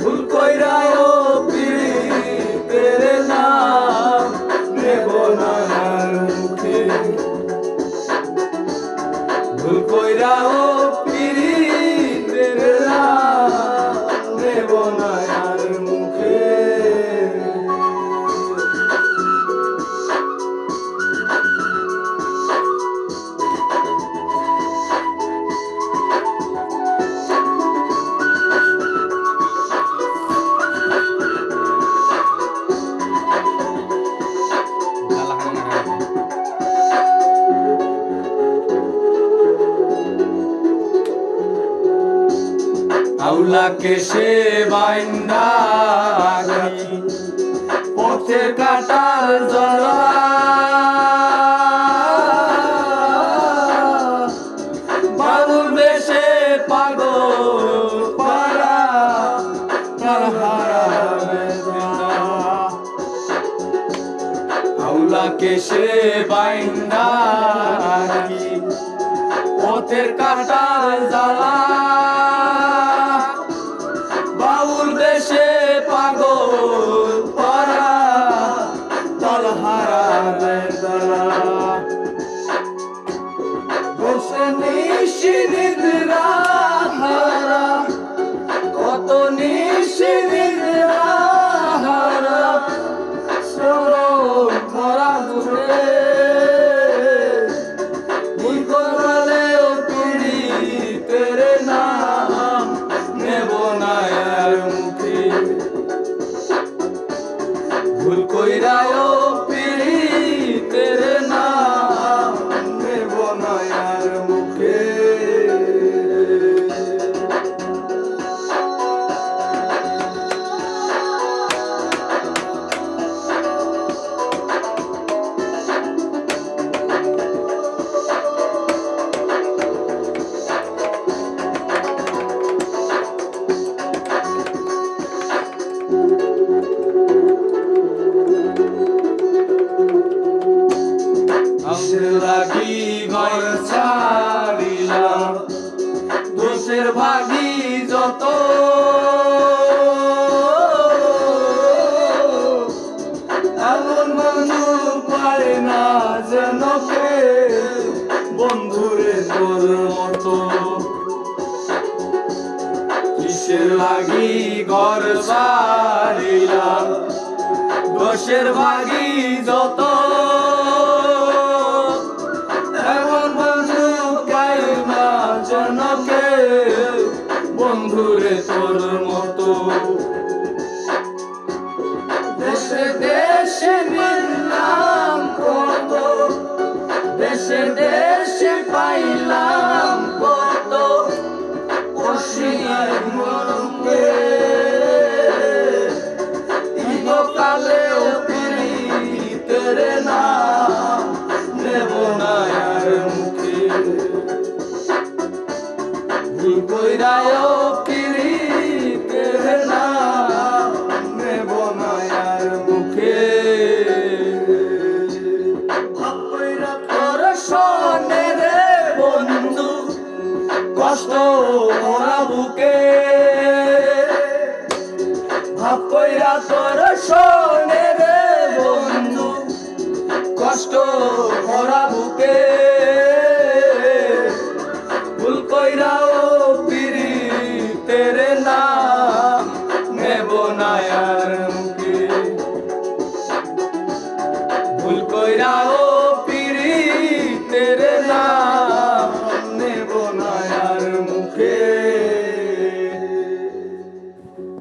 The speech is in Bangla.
ভুল কইরাও পীড়িতের নাম নেব না আর মুখে। ভুল কইরাও পীড়িতের নাম নেব না আর মুখে। আউলাকে সে বাইন্দা রাখি পথের কাটার জলা, বাবুল বেশে পাগল পারা তার হারাবে না। আউলাকে সে বাইন্দা রাখি পথের কাটার জ্বালা, বাউল বেশে পাগল পারা তাল হারাবে তারা। বসে নিশি নিদ্রা হারা, কত নিশি নিদ্রা হারা, শ্রবণ ধরা দূরে ভুল করলেও পীড়িতের নাম নেব না আর মুখে। ভুল কইরাও পীড়িতের নাম নেব না আর মুখে। লাগি ঘর ছাড়িলাম দোষের ভাগি যত, এমন বন্ধু পায় না যেন কে বন্ধুরে তোর মতো। কিসের লাগি ঘর ছাড়িলাম দোষের ভাগি যত, জনকে বন্ধুরে তোর মতো। দেশে দেশে মিললাম কত, দেশে দেশে পাইলাম কত, অসীম মনকে ইহকালেও পীড়িতের নাম নেব না আর মুখে। ভুল কইরাও পীড়িতের নাম নেব না আর মুখে। ভাব কইরা তোর শোনে রে বন্ধু কষ্ট ভরা বুকে, ভাব কইরা তোর শোনে রে বন্ধু কষ্ট ভরা বুকে। ভুল কইরাও পীড়িতের নাম